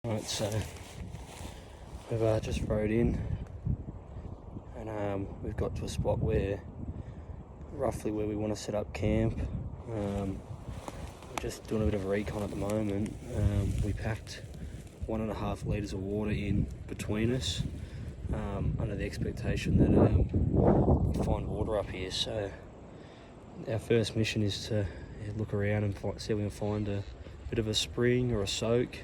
Right, so we've just rode in, and we've got to a spot where roughly where we want to set up camp. We're just doing a bit of recon at the moment. We packed 1.5 litres of water in between us, under the expectation that we'll find water up here. So our first mission is to look around and see if we can find a bit of a spring or a soak.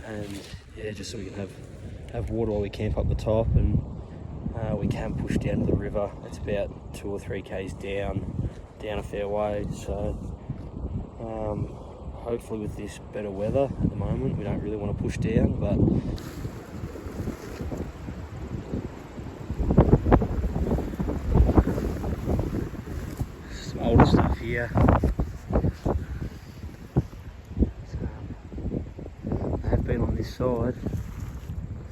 And yeah, just so we can have water while we camp up the top, and we can push down to the river. It's about 2 or 3 k's down a fair way. So hopefully with this better weather at the moment, we don't really want to push down, but some older stuff here. Been on this side,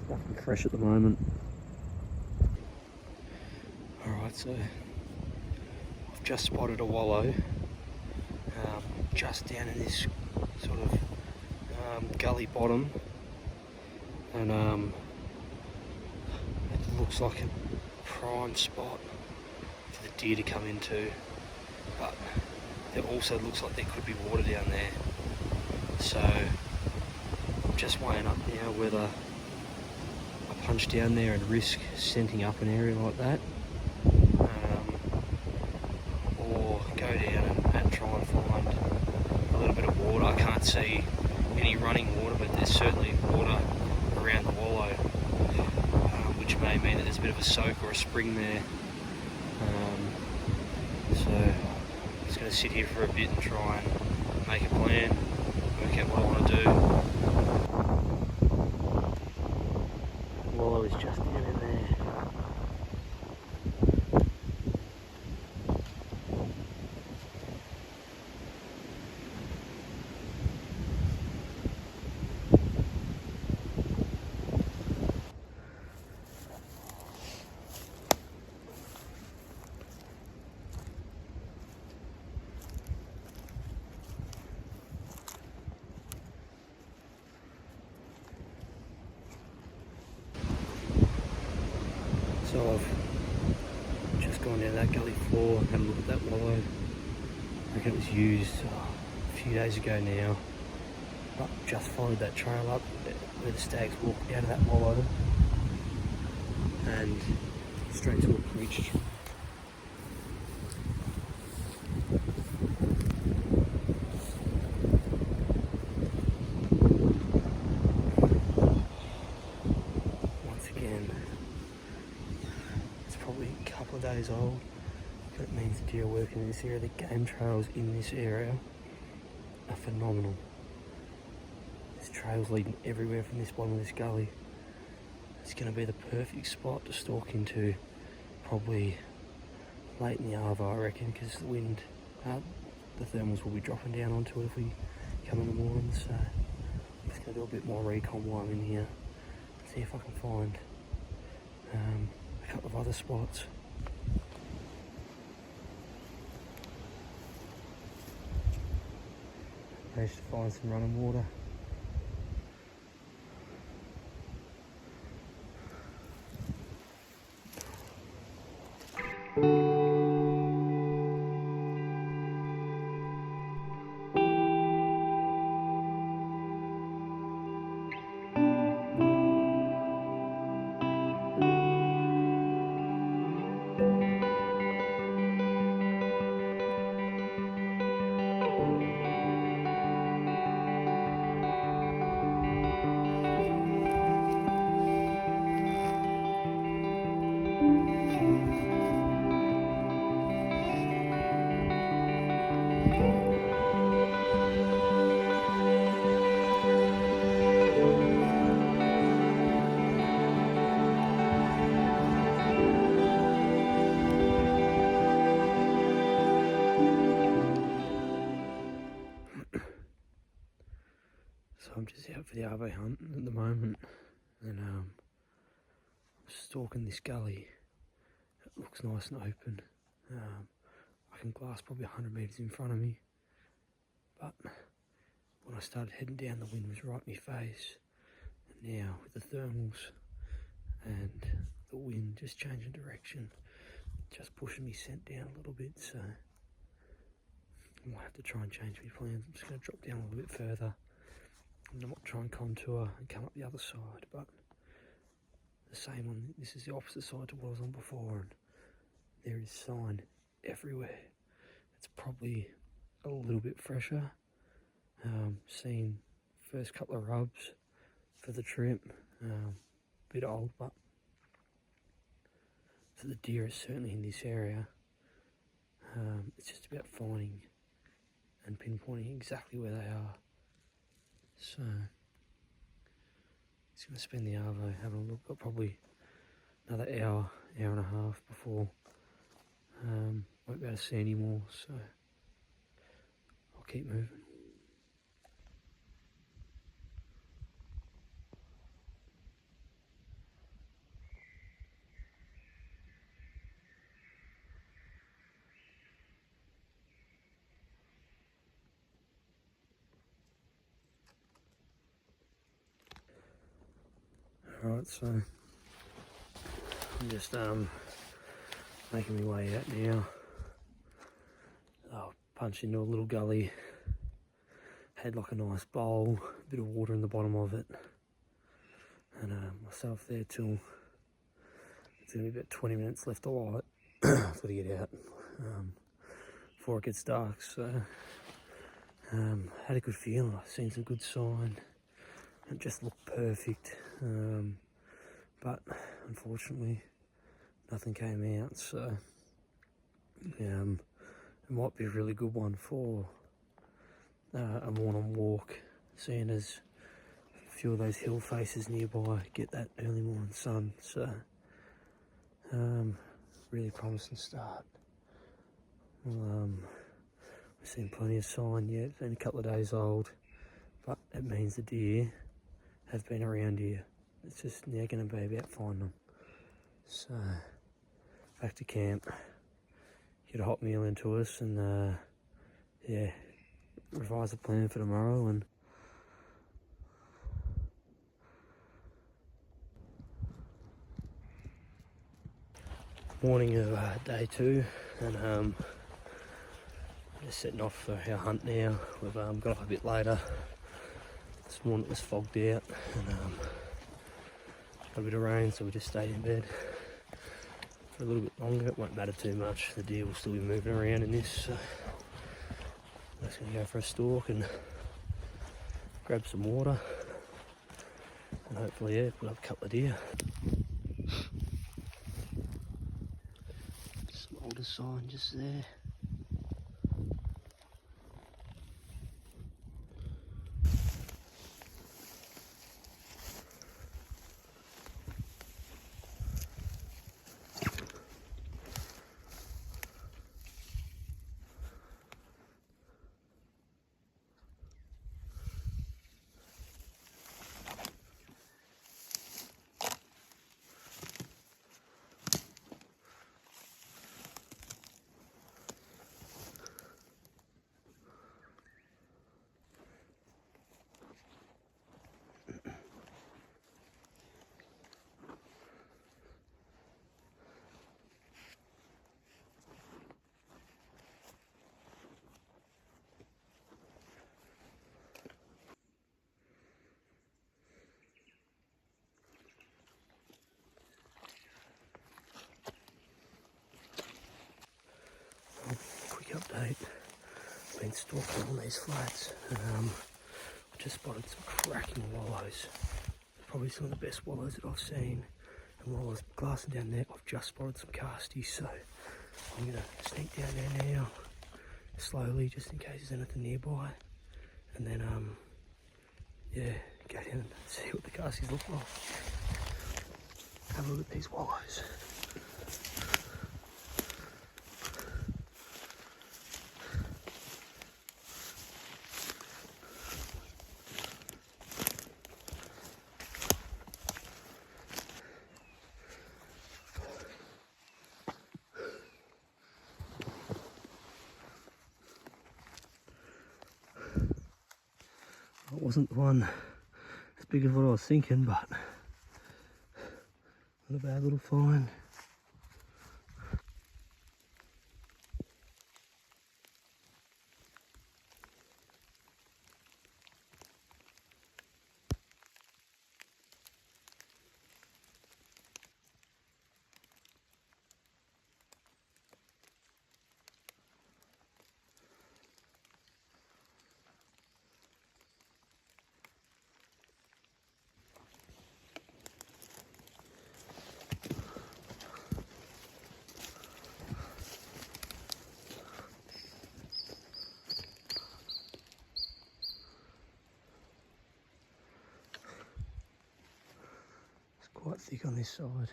nothing fresh at the moment. Alright, so I've just spotted a wallow just down in this sort of gully bottom, and it looks like a prime spot for the deer to come into, but there also looks like there could be water down there. So just weighing up now whether I punch down there and risk scenting up an area like that, or go down and try and find a little bit of water. I can't see any running water, but there's certainly water around the wallow, which may mean that there's a bit of a soak or a spring there. So I'm just going to sit here for a bit and try and make a plan, work out what I want to do. Wallow is just down in there. So I've just gone down that gully floor, had a look at that wallow. I reckon it was used a few days ago now, but just followed that trail up where the stags walked out of that wallow and straight to a creech. Once again, it's probably a couple of days old, but it means the deer are working in this area. The game trails in this area are phenomenal. There's trails leading everywhere from this bottom of this gully. It's going to be the perfect spot to stalk into, probably late in the arvo, I reckon, because the wind, the thermals will be dropping down onto it if we come in the morning. So I'm just going to do a bit more recon while I'm in here, see if I can find a couple of other spots. Managed to find some running water. I'm just out for the RV hunt at the moment, and I'm stalking this gully. It looks nice and open. I can glass probably 100 metres in front of me, but when I started heading down, the wind was right in my face, and now with the thermals and the wind just changing direction, just pushing me scent down a little bit, so I might have to try and change my plans. I'm just going to drop down a little bit further, and I might try and contour and come up the other side, but the same one, this is the opposite side to what I was on before, and there is sign everywhere. It's probably a little bit fresher. Seen first couple of rubs for the trip, bit old, but for the deer, it's certainly in this area. It's just about finding and pinpointing exactly where they are. So just going to spend the arvo having a look. Got probably another hour and a half before won't be able to see any more, so I'll keep moving. Alright, so I'm just making my way out now. I'll punch into a little gully, had like a nice bowl, a bit of water in the bottom of it, and myself there till it's going to be about 20 minutes left to light. I've got to get out before it gets dark, so had a good feeling. I've seen some good sign. It just looked perfect, but unfortunately nothing came out, so it might be a really good one for a morning walk, seeing as a few of those hill faces nearby get that early morning sun, so really promising start. Well, we've seen plenty of sign yet. It's only a couple of days old, but it means the deer have been around here. It's just now going to be about finding them. So back to camp, get a hot meal into us, and yeah, revise the plan for tomorrow. And morning of day 2, and just setting off for our hunt now. We've got up a bit later. This morning it was fogged out, and got a bit of rain, so we just stayed in bed for a little bit longer. It won't matter too much. The deer will still be moving around in this, so I'm just going to go for a stalk and grab some water, and hopefully, yeah, put up a couple of deer. Some older sign just there. Update. Been stalking on these flats, and I just spotted some cracking wallows. Probably some of the best wallows that I've seen. And while I was glassing down there, I've just spotted some casties, so I'm gonna sneak down there now, slowly, just in case there's anything nearby, and then yeah, go down and see what the casties look like. Have a look at these wallows. It wasn't the one as big as what I was thinking, but not a bad little find. Quite thick on this side.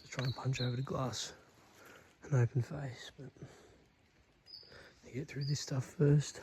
Just try and punch over the glass, an open face, but you get through this stuff first.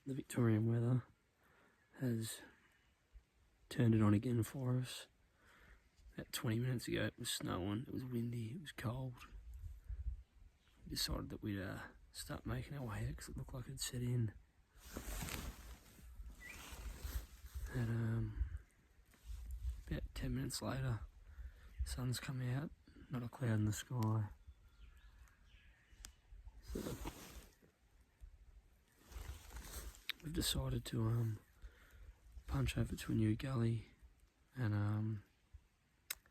The Victorian weather has turned it on again for us. About 20 minutes ago it was snowing, it was windy, it was cold. We decided that we'd start making our way out because it looked like it'd set in. And about 10 minutes later, the sun's come out, not a cloud in the sky. So we've decided to punch over to a new gully and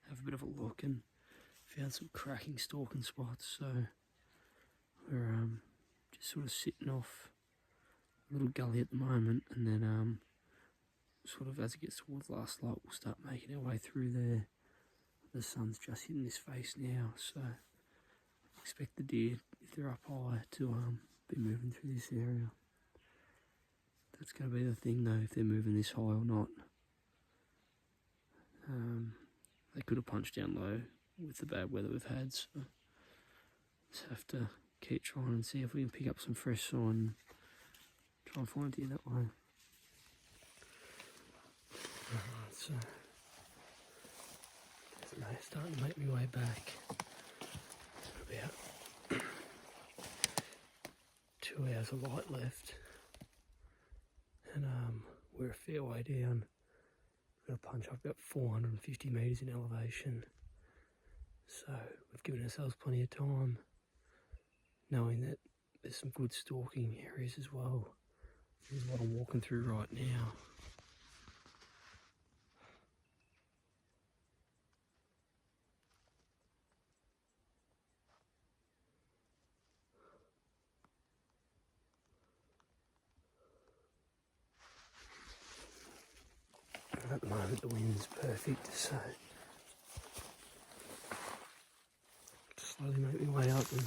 have a bit of a look, and found some cracking stalking spots. So we're just sort of sitting off a little gully at the moment, and then sort of as it gets towards last light we'll start making our way through there. The sun's just hitting this face now, so expect the deer, if they're up high, to be moving through this area. That's going to be the thing though, if they're moving this high or not. They could have punched down low with the bad weather we've had, so just have to keep trying and see if we can pick up some fresh sign, try and find deer that way. Alright, so starting to make my way back. About 2 hours of light left, and we're a fair way down. We've got to punch up about 450 metres in elevation, so we've given ourselves plenty of time, knowing that there's some good stalking areas as well. This is what I'm walking through right now. At the moment the wind's perfect, so just slowly make my way up and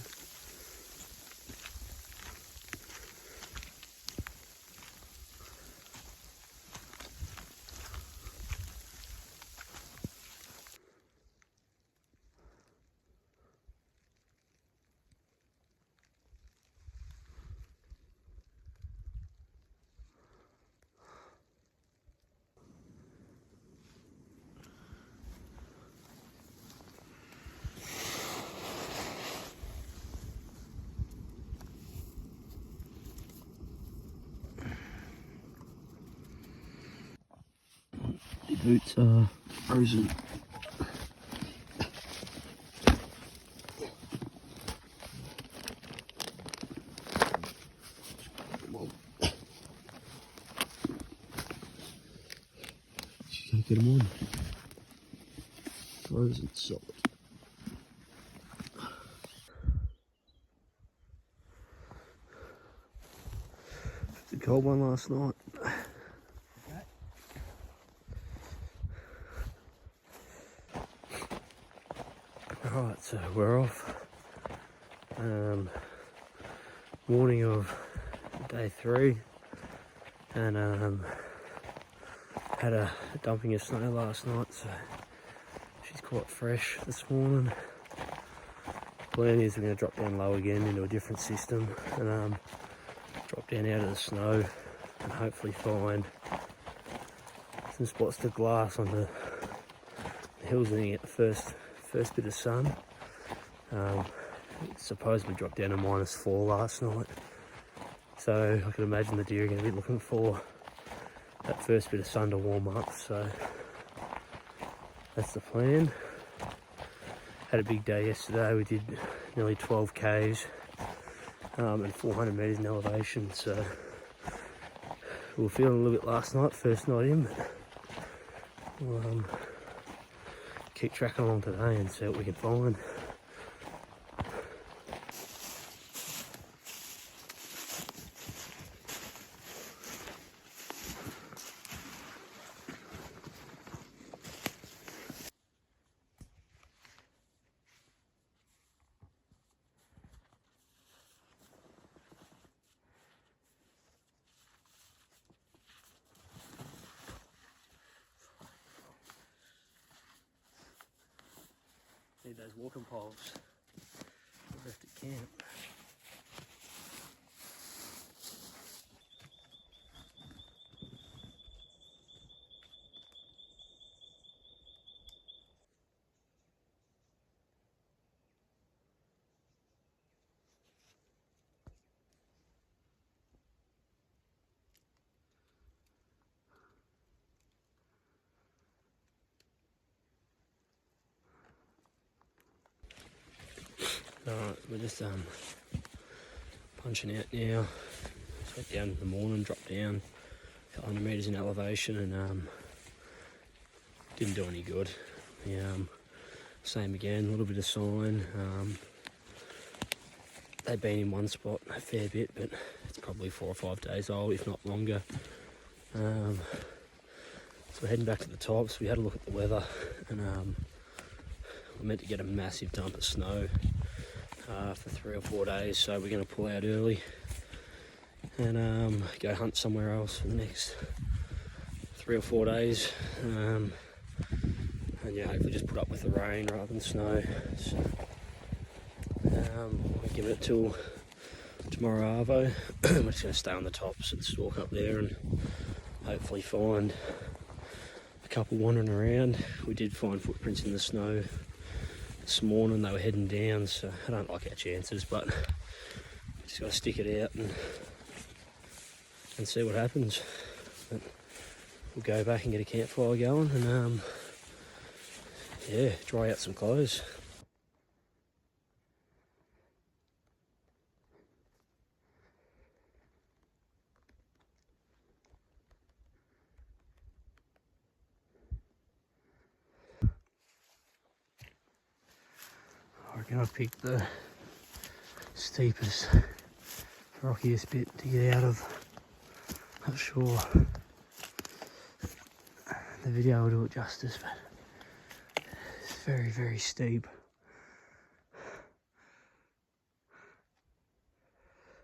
boots are frozen. You can't get them on. Frozen solid. It's a cold one last night. Alright, so we're off. Morning of day 3, and had a dumping of snow last night, so she's quite fresh this morning. Plan is we're going to drop down low again into a different system and drop down out of the snow and hopefully find some spots to glass on the hills and then get the first bit of sun. It supposedly dropped down to -4 last night, so I can imagine the deer are going to be looking for that first bit of sun to warm up, so that's the plan. Had a big day yesterday. We did nearly 12 k's and 400 metres in elevation, so we were feeling a little bit last night, first night in, but we'll keep tracking along today and see what we can find. Need those walking poles we left at camp. Alright, we're just punching out now. Just went down in the morning, dropped down a couple 100 metres in elevation, and didn't do any good. Same again, a little bit of sign. They've been in one spot a fair bit, but it's probably 4 or 5 days old, if not longer. So we're heading back to the tops. We had a look at the weather, and we're meant to get a massive dump of snow for 3 or 4 days, so we're going to pull out early and go hunt somewhere else for the next 3 or 4 days, and yeah, hopefully just put up with the rain rather than snow. So we'll give it till tomorrow arvo. We're just going to stay on the tops and stalk up there and hopefully find a couple wandering around. We did find footprints in the snow this morning. They were heading down, so I don't like our chances, but we just got to stick it out and see what happens. But we'll go back and get a campfire going and yeah, dry out some clothes. I reckon I've picked the steepest, rockiest bit to get out of. Not sure the video will do it justice, but it's very, very steep.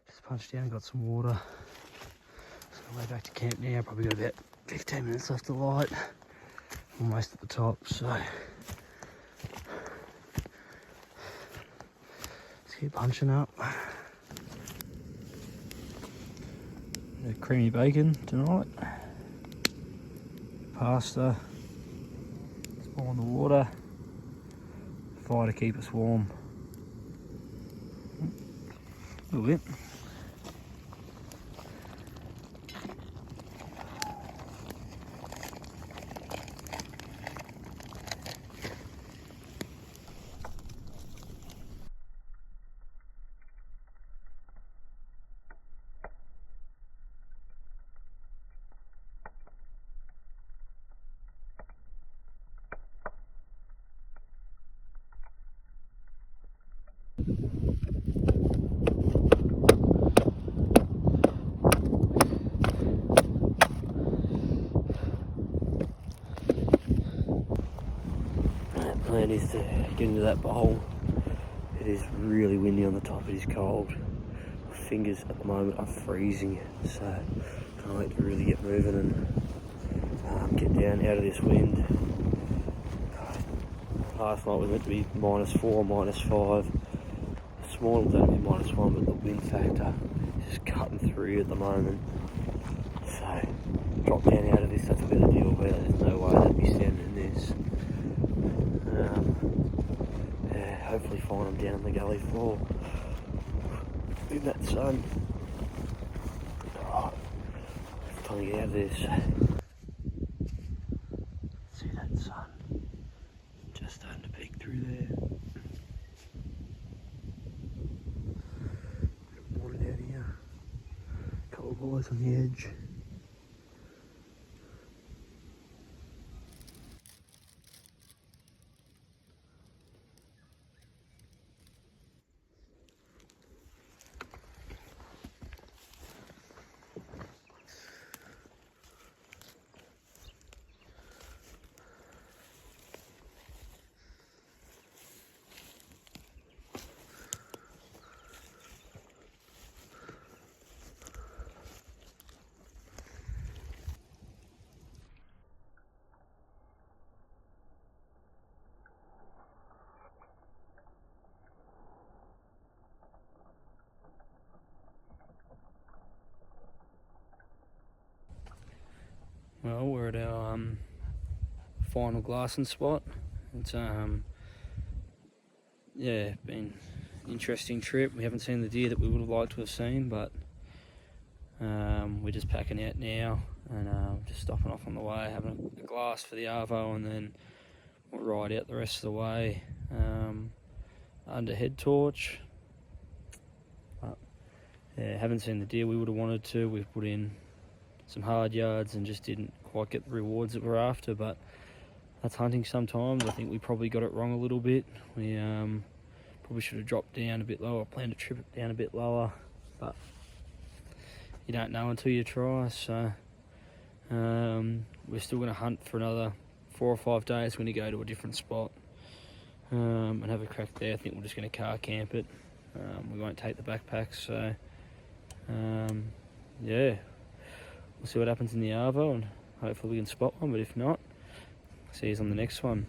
Just punched down, got some water. Just on the way back to camp now. Probably got about 15 minutes left of light. Almost at the top, so keep punching up. The creamy bacon tonight. Pasta. Let's boil in the water. Fire to keep us warm. A little bit. plan is to get into that bowl. It is really windy on the top, it is cold. My fingers at the moment are freezing, so can't wait to really get moving and get down out of this wind. Last night was meant to be -4, -5. This morning was going to be -1, but the wind factor is just cutting through at the moment. So, drop down out of this, that's a bit of a deal, but there's no way I'd be standing in this. Yeah, hopefully find them down the gully floor in that sun. Oh, it's time to get out of this. See that sun? Just starting to peek through there. Bit of water down here. A couple of boys on the edge. Well, we're at our final glassing spot. It's yeah, been an interesting trip. We haven't seen the deer that we would have liked to have seen, but we're just packing out now and just stopping off on the way, having a glass for the arvo, and then we'll ride out the rest of the way under head torch. But yeah, haven't seen the deer we would have wanted to. We've put in some hard yards and just didn't quite get the rewards that we're after, but that's hunting sometimes. I think we probably got it wrong a little bit. We probably should have dropped down a bit lower, planned to trip it down a bit lower, but you don't know until you try. So we're still going to hunt for another 4 or 5 days. We're going to go to a different spot and have a crack there. I think we're just going to car camp it. We won't take the backpacks, so yeah, we'll see what happens in the arvo, and hopefully we can spot one, but if not, see you on the next one.